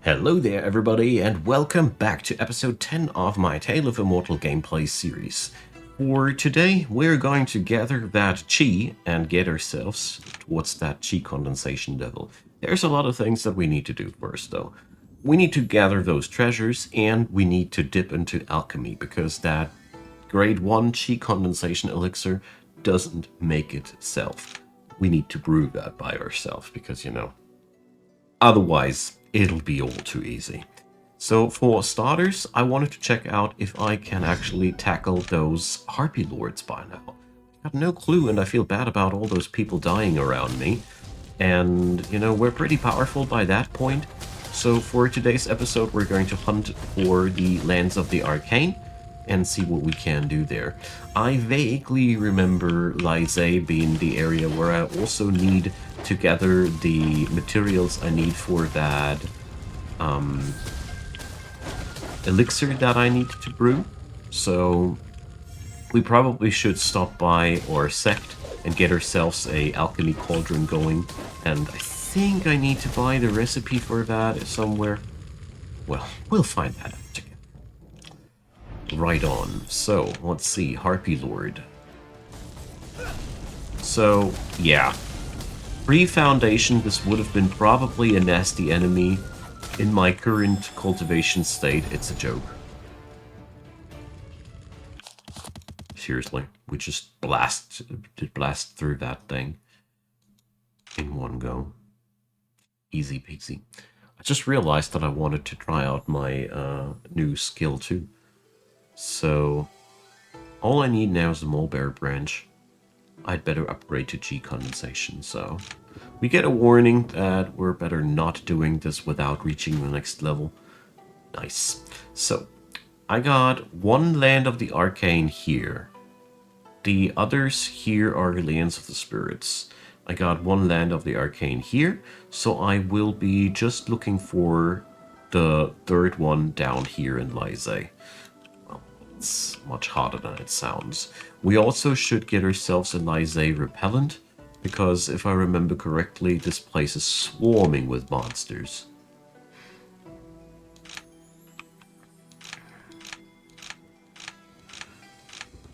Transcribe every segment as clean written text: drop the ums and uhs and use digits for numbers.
Hello there everybody and welcome back to episode 10 of my Tale of Immortal gameplay series. For today we're going to gather that chi and get ourselves towards that chi condensation level. There's a lot of things that we need to do first though. We need to gather those treasures and we need to dip into alchemy because that grade 1 chi condensation elixir doesn't make itself. We need to brew that by ourselves because, otherwise it'll be all too easy. So for starters, I wanted to check out if I can actually tackle those Harpy Lords by now. I have no clue and I feel bad about all those people dying around me. And, we're pretty powerful by that point. So for today's episode, we're going to hunt for the Lands of the Arcane and see what we can do there. I vaguely remember Lysae being the area where I also need to gather the materials I need for that elixir that I need to brew. So we probably should stop by our sect and get ourselves a alchemy cauldron going. And I think I need to buy the recipe for that somewhere. Well, we'll find that out together. Right on. So, let's see. Harpy Lord. So, yeah. Pre-foundation, this would have been probably a nasty enemy. In my current cultivation state, it's a joke. Seriously, we just blast through that thing in one go. Easy peasy. I just realized that I wanted to try out my new skill too. So, all I need now is the Mulberry Branch. I'd better upgrade to G condensation, so we get a warning that we're better not doing this without reaching the next level. Nice. So, I got one Land of the Arcane here. The others here are Lands of the Spirits. I got one Land of the Arcane here, so I will be just looking for the third one down here in Lysae. It's much harder than it sounds. We also should get ourselves a Lysae repellent, because if I remember correctly, this place is swarming with monsters.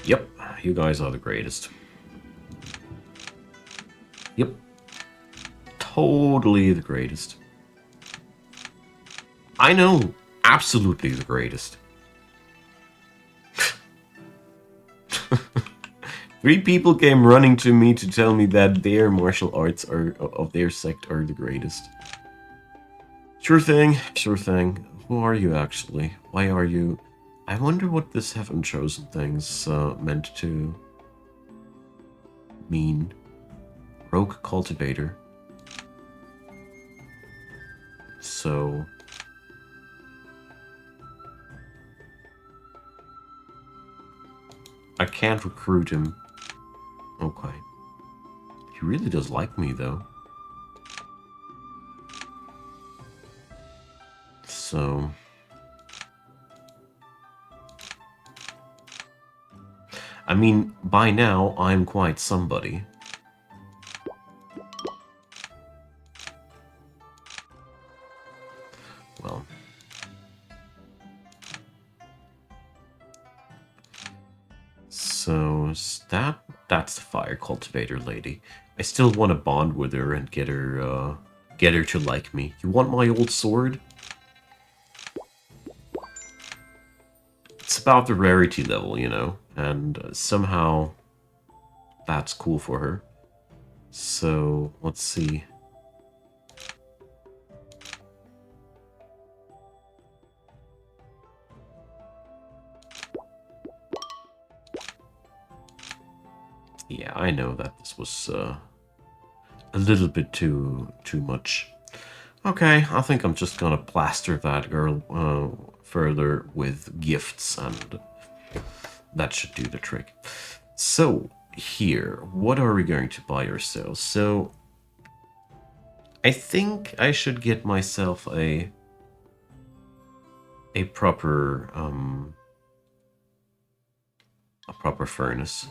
Yep, you guys are the greatest. Yep. Totally the greatest. I know, absolutely the greatest. 3 people came running to me to tell me that their martial arts of their sect are the greatest. Sure thing, sure thing. Who are you actually? Why are you? I wonder what this Heaven Chosen thing's meant to mean. Rogue Cultivator. So I can't recruit him. Okay. He really does like me, though. So I mean, by now, I'm quite somebody. Well. So, that's the Fire Cultivator lady. I still want to bond with her and get her to like me. You want my old sword? It's about the rarity level, and somehow that's cool for her. So, let's see. Yeah, I know that this was a little bit too much. Okay, I think I'm just gonna plaster that girl further with gifts, and that should do the trick. So, here, what are we going to buy ourselves? So, I think I should get myself a proper furnace.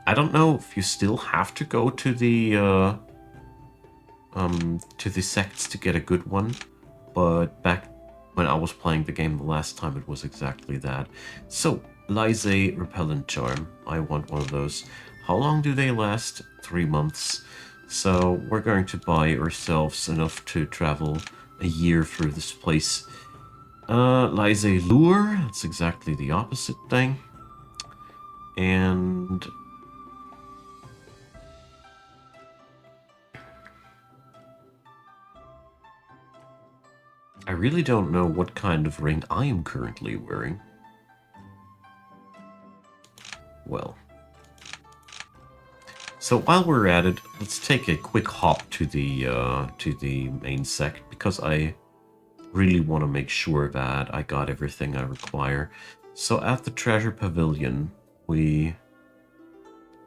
I don't know if you still have to go to the sects to get a good one, but back when I was playing the game the last time, it was exactly that. So, Lysae Repellent Charm. I want one of those. How long do they last? 3 months. So, we're going to buy ourselves enough to travel a year through this place. Lysae Lure. That's exactly the opposite thing. And... I really don't know what kind of ring I am currently wearing. Well. So while we're at it, let's take a quick hop to the main sect, because I really want to make sure that I got everything I require. So at the Treasure Pavilion, we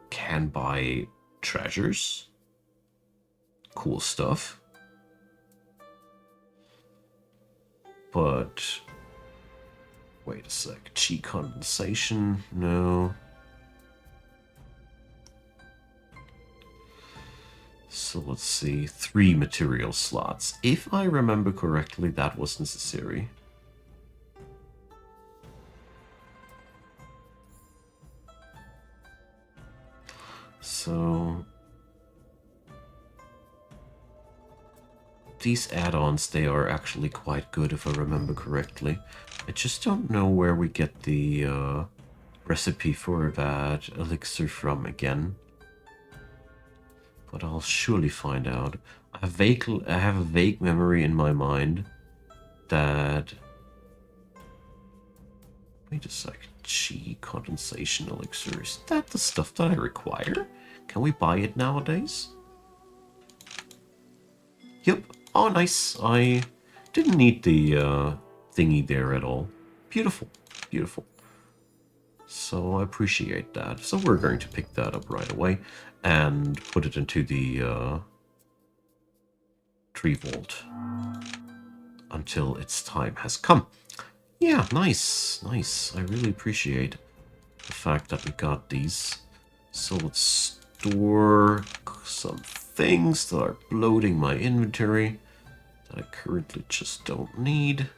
can buy treasures. Cool stuff. But wait a sec. Chi condensation? No. So let's see. 3 material slots. If I remember correctly, that was necessary. So these add-ons, they are actually quite good if I remember correctly. I just don't know where we get the recipe for that elixir from again. But I'll surely find out. I have a vague memory in my mind that... Wait a second. Chi condensation elixir. Is that the stuff that I require? Can we buy it nowadays? Yep. Oh, nice. I didn't need the thingy there at all. Beautiful. Beautiful. So I appreciate that. So we're going to pick that up right away and put it into the tree vault until its time has come. Yeah, nice. Nice. I really appreciate the fact that we got these. So let's store some things that are bloating my inventory that I currently just don't need.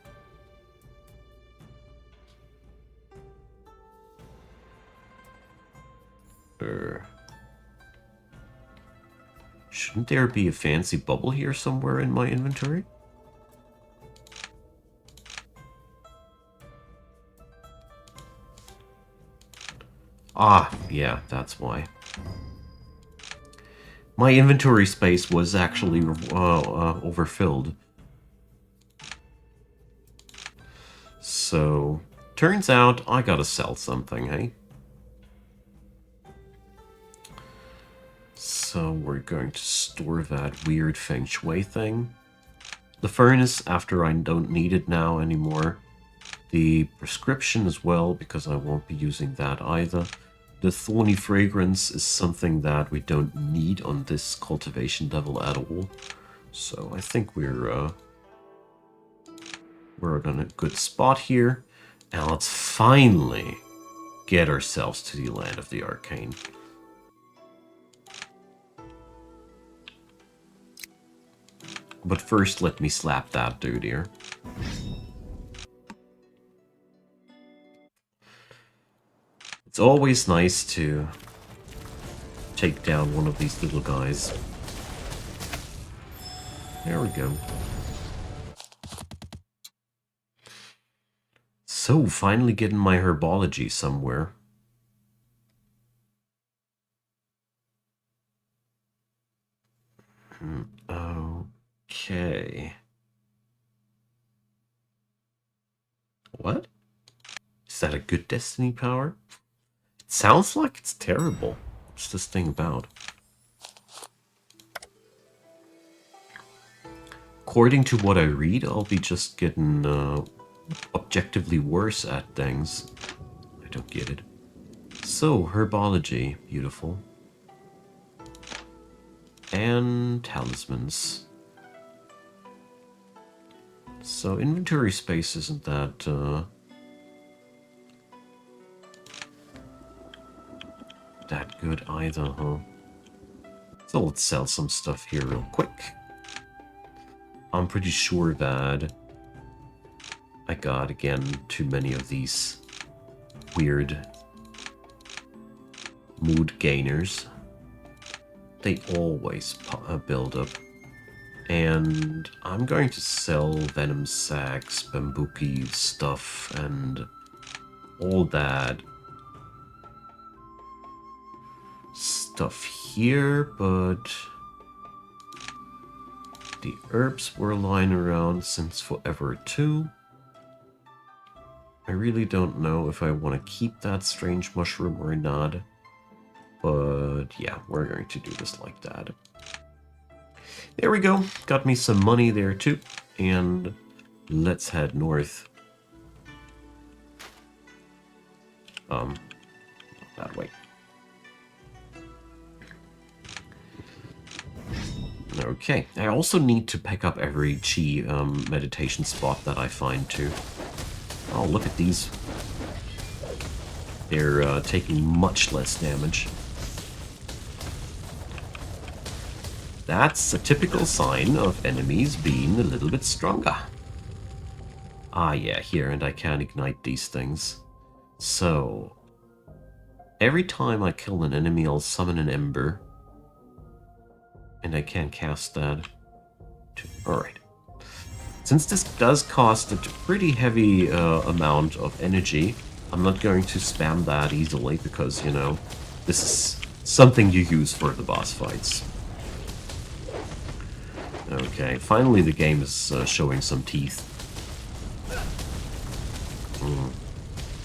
Shouldn't there be a fancy bubble here somewhere in my inventory? Ah, yeah, that's why. My inventory space was actually overfilled. So, turns out I gotta sell something, hey? So we're going to store that weird feng shui thing. The furnace, after I don't need it now anymore. The prescription as well, because I won't be using that either. The thorny fragrance is something that we don't need on this cultivation level at all. So I think we're on a good spot here. And let's finally get ourselves to the land of the arcane. But first, let me slap that dude here. It's always nice to take down one of these little guys. There we go. So, finally getting my herbology somewhere. Okay. What? Is that a good destiny power? It sounds like it's terrible. What's this thing about? According to what I read, I'll be just getting objectively worse at things. I don't get it. So, herbology. Beautiful. And talismans. So, inventory space isn't that... that good either, huh? So let's sell some stuff here real quick. I'm pretty sure that I got, again, too many of these weird mood gainers. They always build up. And I'm going to sell venom sacs, bambuki stuff, and all that stuff here, but the herbs were lying around since forever too. I really don't know if I want to keep that strange mushroom or not, but yeah, we're going to do this like that. There we go. Got me some money there too. And let's head north. That way. Okay. I also need to pick up every chi meditation spot that I find too. Oh, look at these. They're taking much less damage. That's a typical sign of enemies being a little bit stronger. Ah, yeah, here, and I can ignite these things. So, every time I kill an enemy, I'll summon an ember. And I can cast that. Alright. Since this does cost a pretty heavy amount of energy, I'm not going to spam that easily because, you know, this is something you use for the boss fights. Okay, finally the game is showing some teeth.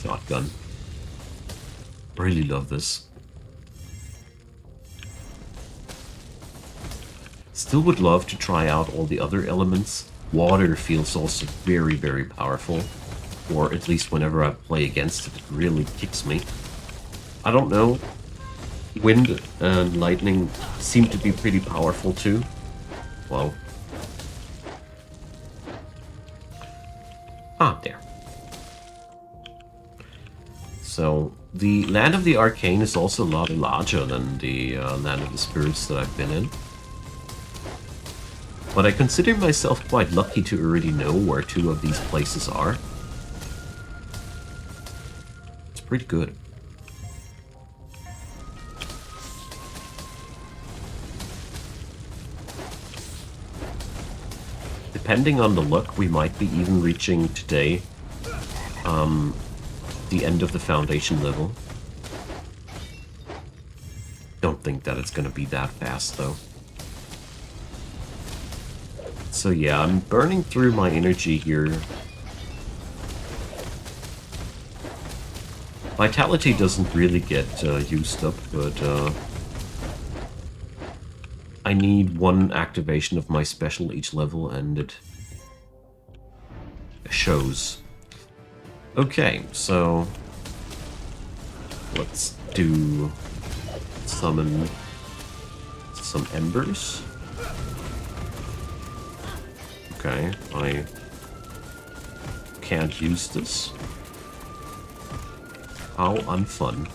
Shotgun. Really love this. Still would love to try out all the other elements. Water feels also very, very powerful. Or at least whenever I play against it, it really kicks me. I don't know. Wind and lightning seem to be pretty powerful too. Wow. Ah, there. So, the Land of the Arcane is also a lot larger than the Land of the Spirits that I've been in. But I consider myself quite lucky to already know where two of these places are. It's pretty good. Depending on the luck, we might be even reaching today the end of the foundation level. Don't think that it's going to be that fast, though. So yeah, I'm burning through my energy here. Vitality doesn't really get used up, but I need one activation of my special each level, and it shows. Okay, so let's do summon some embers. Okay, I can't use this. How unfun.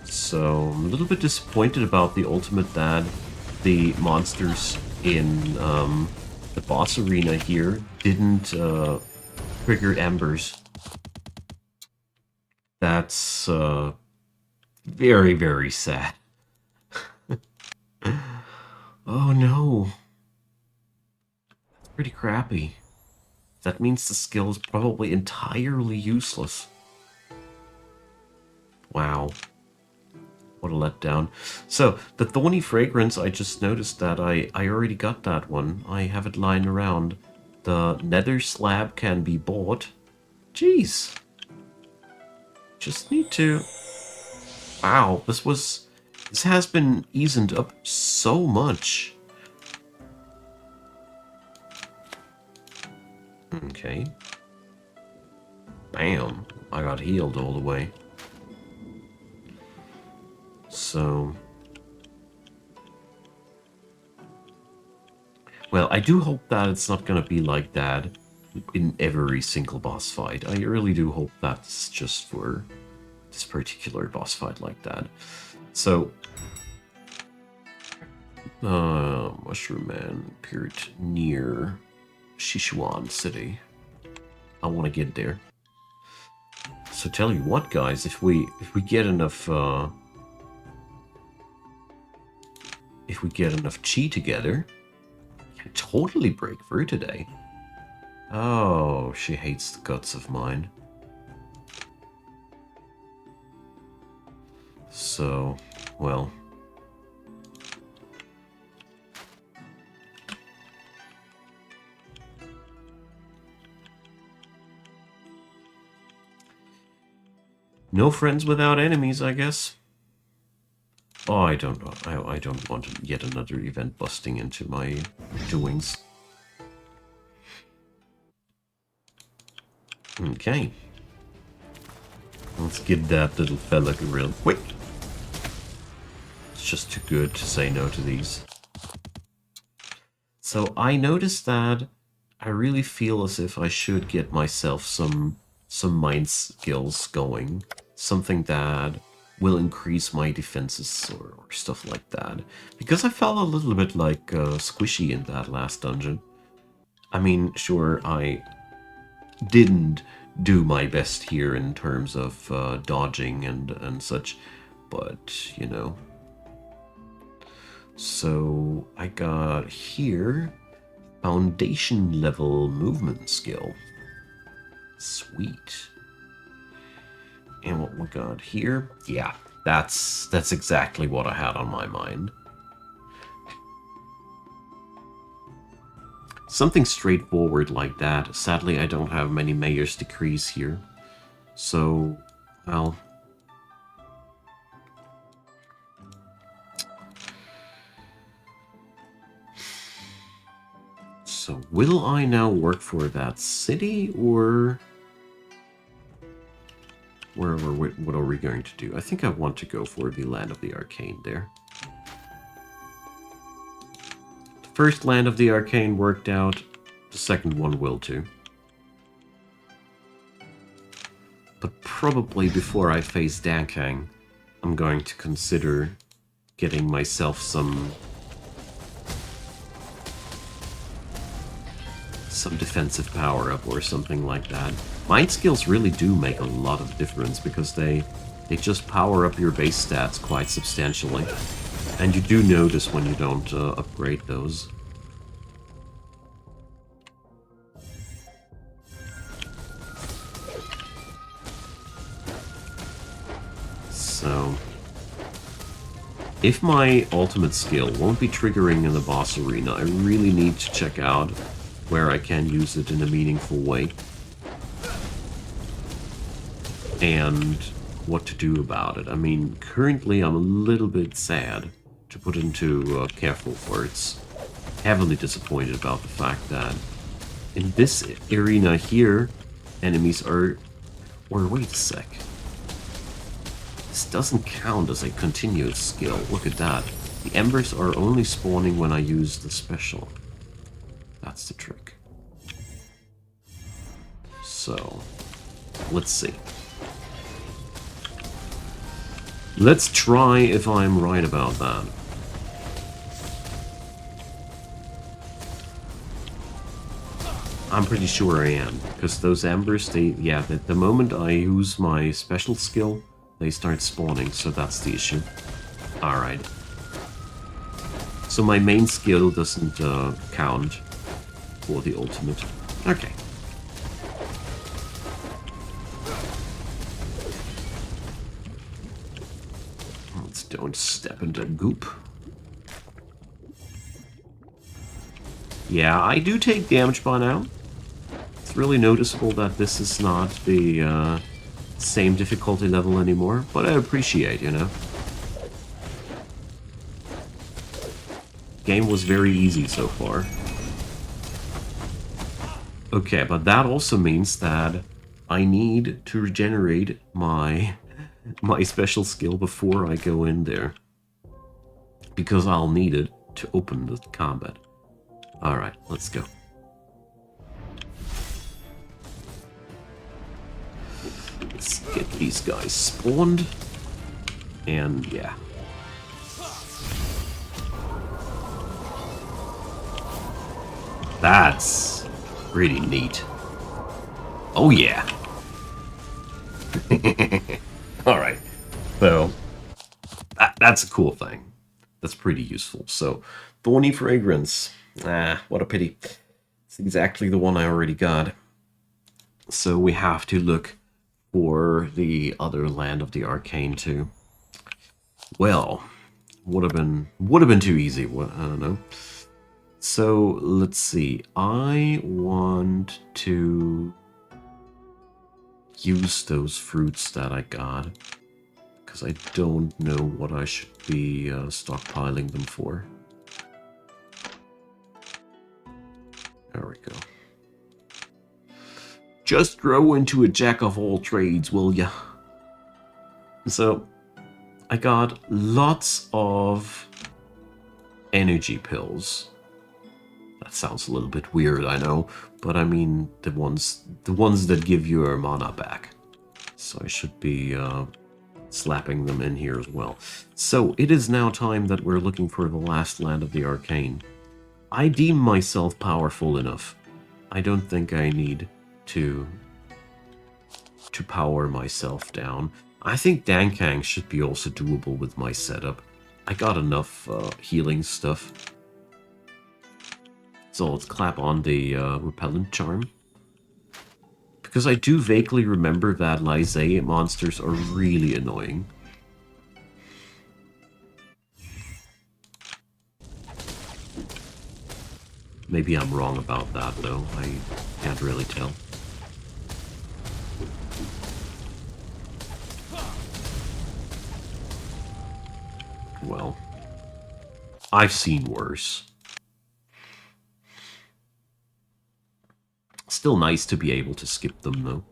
So, I'm a little bit disappointed about the ultimate that the monsters in the boss arena here didn't trigger embers. That's very, very sad. Oh no. That's pretty crappy. That means the skill is probably entirely useless. Wow. What a letdown. So, the Thorny Fragrance, I just noticed that I already got that one. I have it lying around. The nether slab can be bought. Jeez. Just need to... Wow, this has been eased up so much. Okay. Bam. I got healed all the way. So... Well, I do hope that it's not going to be like that in every single boss fight. I really do hope that's just for this particular boss fight like that. So... Mushroom Man appeared near Sichuan City. I want to get there. So tell you what, guys, if we get enough chi together, we can totally break through today. Oh, she hates the guts of mine. So, well. No friends without enemies, I guess. Oh, I don't know. I don't want yet another event busting into my doings. Okay. Let's get that little fella real quick. It's just too good to say no to these. So I noticed that I really feel as if I should get myself some mind skills going. Something that will increase my defenses or stuff like that. Because I felt a little bit like squishy in that last dungeon. I mean, sure, I didn't do my best here in terms of dodging and such, but, you know. So I got here foundation level movement skill. Sweet. And what we got here? Yeah, that's exactly what I had on my mind. Something straightforward like that. Sadly, I don't have many Mayor's Decrees here. So, well... So, will I now work for that city, or... what are we going to do? I think I want to go for the Land of the Arcane there. The first Land of the Arcane worked out. The second one will too. But probably before I face Dankang, I'm going to consider getting myself some defensive power-up or something like that. Mind skills really do make a lot of difference because they just power up your base stats quite substantially. And you do notice when you don't upgrade those. So, if my ultimate skill won't be triggering in the boss arena, I really need to check out where I can use it in a meaningful way. And what to do about it. I mean, currently I'm a little bit sad, to put into careful words. Heavily disappointed about the fact that in this arena here, enemies are... Or wait a sec. This doesn't count as a continuous skill. Look at that. The embers are only spawning when I use the special. That's the trick. So, let's see. Let's try if I'm right about that. I'm pretty sure I am, because those embers, the moment I use my special skill, they start spawning, so that's the issue. Alright. So my main skill doesn't count for the ultimate. Okay. Let's don't step into goop. Yeah, I do take damage by now. It's really noticeable that this is not the same difficulty level anymore, but I appreciate, you know. Game was very easy so far. Okay, but that also means that I need to regenerate my special skill before I go in there. Because I'll need it to open the combat. Alright, let's go. Let's get these guys spawned. And yeah. That's pretty neat. Oh yeah. Alright. So, that's a cool thing. That's pretty useful. So, Thorny Fragrance. Ah, what a pity. It's exactly the one I already got. So we have to look for the other Land of the Arcane too. Well, would have been too easy. I don't know. So let's see. I want to use those fruits that I got because I don't know what I should be stockpiling them for. There we go. Just grow into a jack of all trades, will ya? So, I got lots of energy pills. That sounds a little bit weird, I know, but I mean the ones that give your mana back. So I should be slapping them in here as well. So it is now time that we're looking for the last Land of the Arcane. I deem myself powerful enough. I don't think I need to power myself down. I think Dankang should be also doable with my setup. I got enough healing stuff. So let's clap on the repellent charm. Because I do vaguely remember that Lysae monsters are really annoying. Maybe I'm wrong about that though, I can't really tell. Well, I've seen worse. Still nice to be able to skip them, though.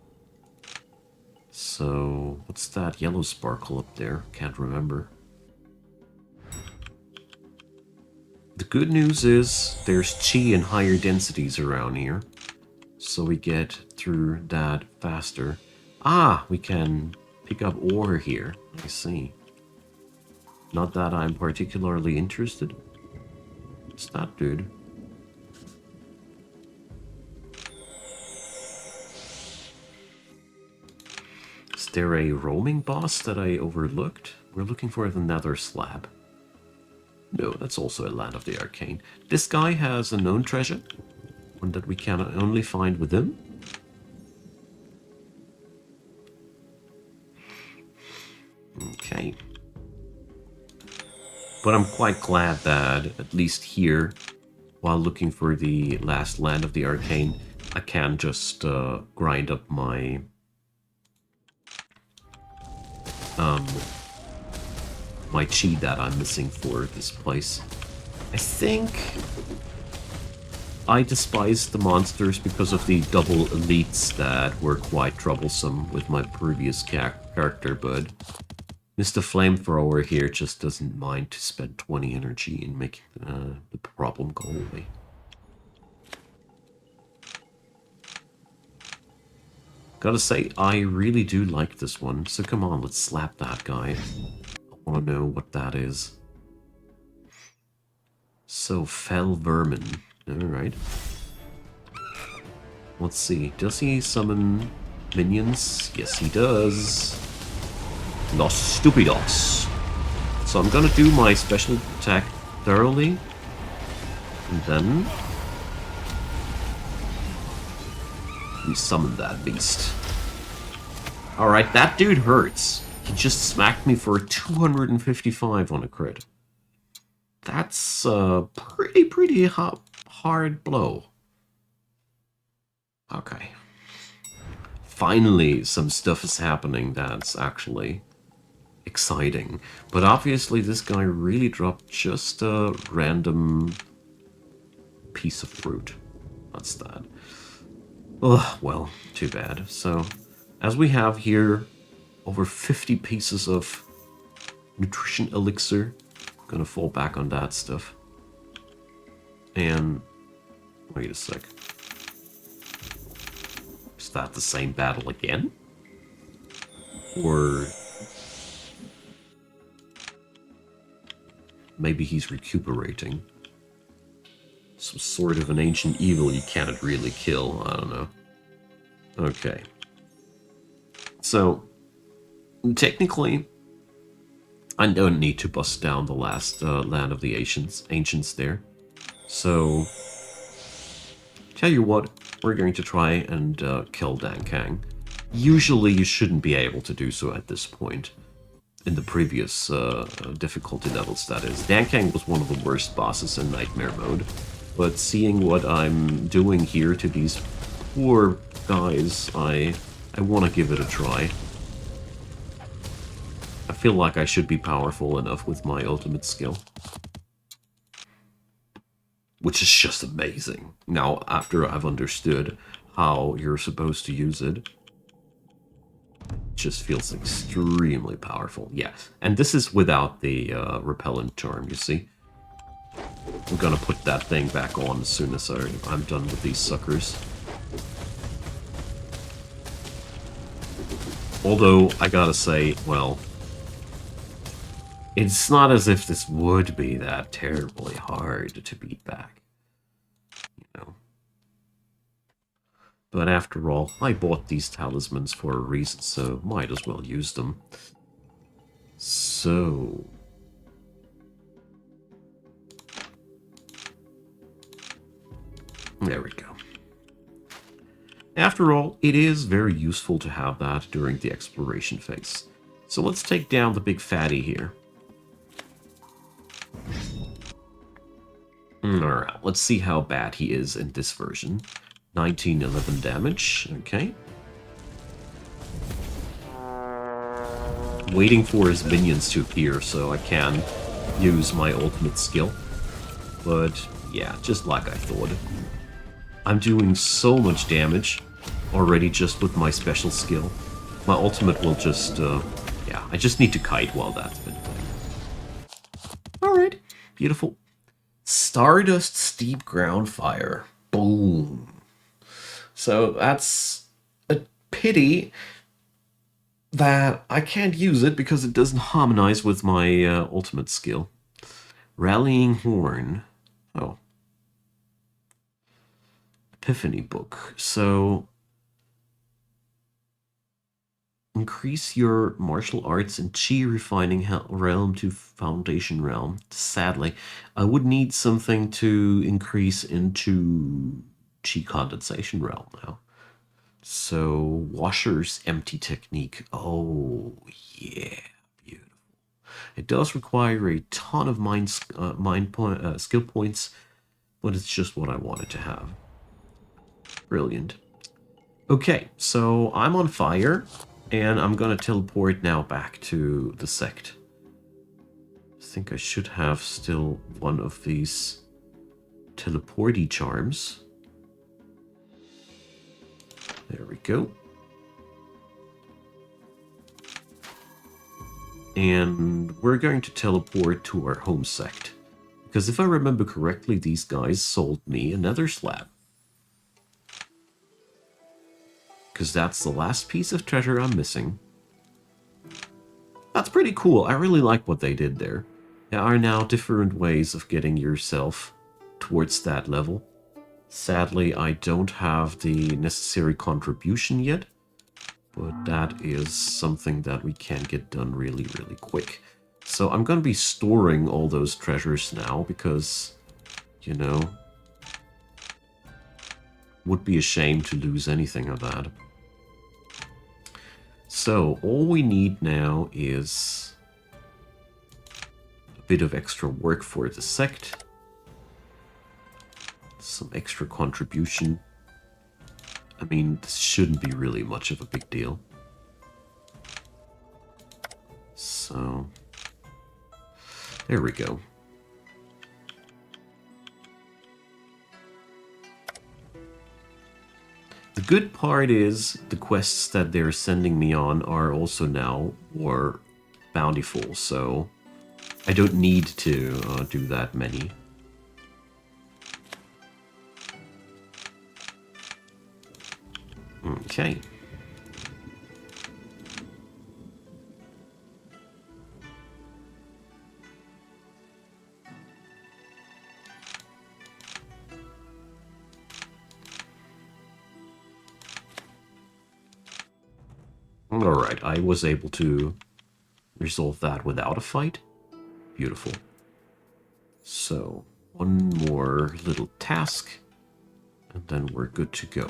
So, what's that yellow sparkle up there? Can't remember. The good news is there's chi in higher densities around here. So we get through that faster. Ah, we can pick up ore here. I see. Not that I'm particularly interested. What's that, dude? Is there a roaming boss that I overlooked? We're looking for the nether slab. No, that's also a Land of the Arcane. This guy has a known treasure. One that we can only find with him. Okay. But I'm quite glad that, at least here, while looking for the last Land of the Arcane, I can just grind up my my chi that I'm missing for this place. I think I despised the monsters because of the double elites that were quite troublesome with my previous character, but Mr. Flamethrower here just doesn't mind to spend 20 energy in making the problem go away. Gotta say, I really do like this one, so come on, let's slap that guy. I want to know what that is. So, Fell Vermin. Alright. Let's see, does he summon minions? Yes, he does. Los Stupidos. So I'm gonna do my special attack thoroughly. And then we summon that beast. Alright, that dude hurts. He just smacked me for 255 on a crit. That's a pretty hard blow. Okay. Finally, some stuff is happening that's actually exciting. But obviously, this guy really dropped just a random piece of fruit. What's that? Ugh, well, too bad. So, as we have here, over 50 pieces of nutrition elixir. Gonna fall back on that stuff. And wait a sec. Is that the same battle again? Or maybe he's recuperating. Some sort of an ancient evil you can't really kill, I don't know. Okay. So, technically, I don't need to bust down the last land of the ancients there. So, tell you what, we're going to try and kill Dan Kang. Usually you shouldn't be able to do so at this point. In the previous difficulty levels, that is. Dan Kang was one of the worst bosses in Nightmare mode. But seeing what I'm doing here to these poor guys, I want to give it a try. I feel like I should be powerful enough with my ultimate skill. Which is just amazing. Now, after I've understood how you're supposed to use it, just feels extremely powerful. Yeah, and this is without the repellent charm, you see? I'm gonna put that thing back on as soon as I'm done with these suckers. Although, I gotta say, well, it's not as if this would be that terribly hard to beat back. You know? But after all, I bought these talismans for a reason, so might as well use them. So... there we go. After all, it is very useful to have that during the exploration phase. So let's take down the big fatty here. Alright, let's see how bad he is in this version. 1911 damage, okay. Waiting for his minions to appear so I can use my ultimate skill. But yeah, just like I thought. I'm doing so much damage already just with my special skill. My ultimate will just, yeah, I just need to kite while that's been playing. Alright, beautiful. Stardust Steep Ground Fire. Boom. So that's a pity that I can't use it because it doesn't harmonize with my ultimate skill. Rallying Horn. Oh. Epiphany Book. So increase your martial arts and chi refining realm to foundation realm. Sadly, I would need something to increase into chi condensation realm now. So Washer's empty technique. Oh yeah, beautiful. It does require a ton of skill points, but it's just what I wanted to have. Brilliant. Okay, so I'm on fire, and I'm gonna teleport now back to the sect. I think I should have still one of these teleporty charms. There we go. And we're going to teleport to our home sect. Because if I remember correctly, these guys sold me a nether slab. Because that's the last piece of treasure I'm missing. That's pretty cool. I really like what they did there. There are now different ways of getting yourself towards that level. Sadly, I don't have the necessary contribution yet. But that is something that we can get done really, really quick. So I'm going to be storing all those treasures now because, you know, would be a shame to lose anything of that. So all we need now is a bit of extra work for the sect. Some extra contribution. I mean, this shouldn't be really much of a big deal. So, there we go. The good part is the quests that they're sending me on are also now more bountiful, so I don't need to do that many. Okay. Alright, I was able to resolve that without a fight. Beautiful. So, one more little task, and then we're good to go.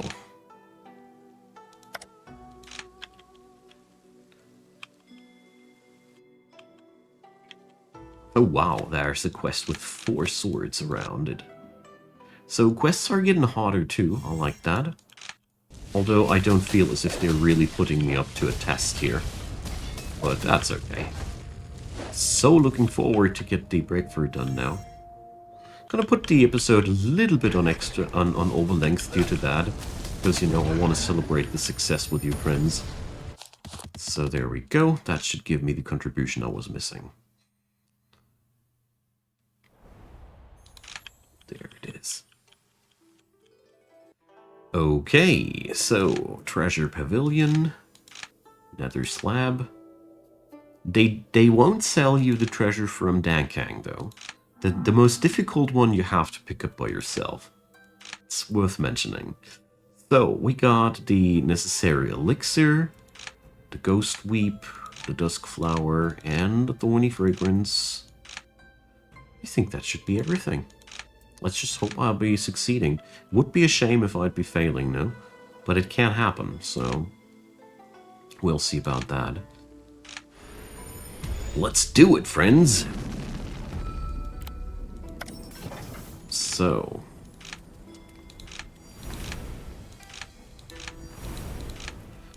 Oh wow, there's a quest with 4 swords around it. So quests are getting harder too, I like that. Although I don't feel as if they're really putting me up to a test here. But that's okay. So looking forward to get the breakthrough done now. Gonna put the episode a little bit on over length due to that. Because, you know, I want to celebrate the success with you friends. So there we go. That should give me the contribution I was missing. There it is. Okay, so Treasure Pavilion, Nether Slab. They won't sell you the treasure from Dankang though. The most difficult one you have to pick up by yourself. It's worth mentioning. So we got the necessary elixir, the ghost weep, the dusk flower, and the thorny fragrance. I think that should be everything. Let's just hope I'll be succeeding. Would be a shame if I'd be failing, no? But it can happen, so we'll see about that. Let's do it, friends! So...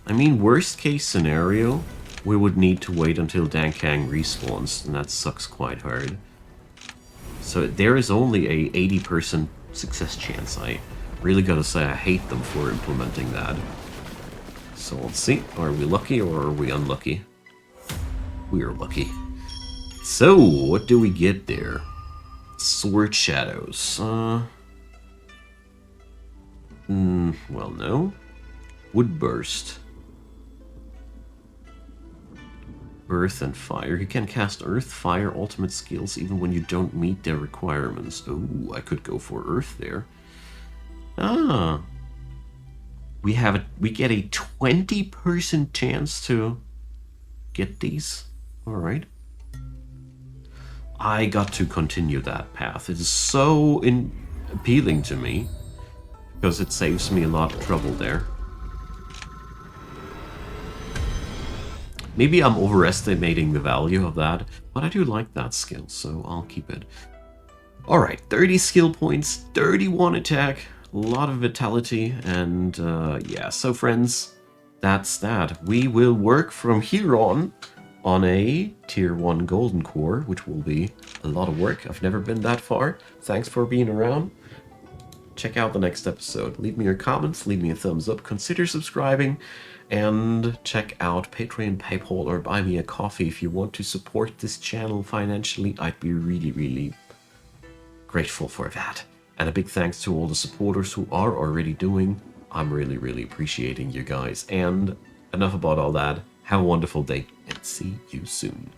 I mean, worst case scenario, we would need to wait until Dankang respawns, and that sucks quite hard. So there is only a 80% success chance. I really gotta say I hate them for implementing that. So let's see, are we lucky or are we unlucky? We are lucky. So, what do we get there? Sword Shadows. Well, no. Wood Burst. Earth and Fire. You can cast Earth, Fire, ultimate skills even when you don't meet their requirements. Oh, I could go for Earth there. Ah. We get a 20% chance to get these. Alright. I got to continue that path. It is so appealing to me. Because it saves me a lot of trouble there. Maybe I'm overestimating the value of that, but I do like that skill, so I'll keep it. Alright, 30 skill points, 31 attack, a lot of vitality, and yeah, so friends, that's that. We will work from here on a tier 1 golden core, which will be a lot of work. I've never been that far. Thanks for being around. Check out the next episode. Leave me your comments, leave me a thumbs up, consider subscribing, and check out Patreon, PayPal, or buy me a coffee if you want to support this channel financially. I'd be really, really grateful for that. And a big thanks to all the supporters who are already doing. I'm really, really appreciating you guys. And enough about all that. Have a wonderful day, and see you soon.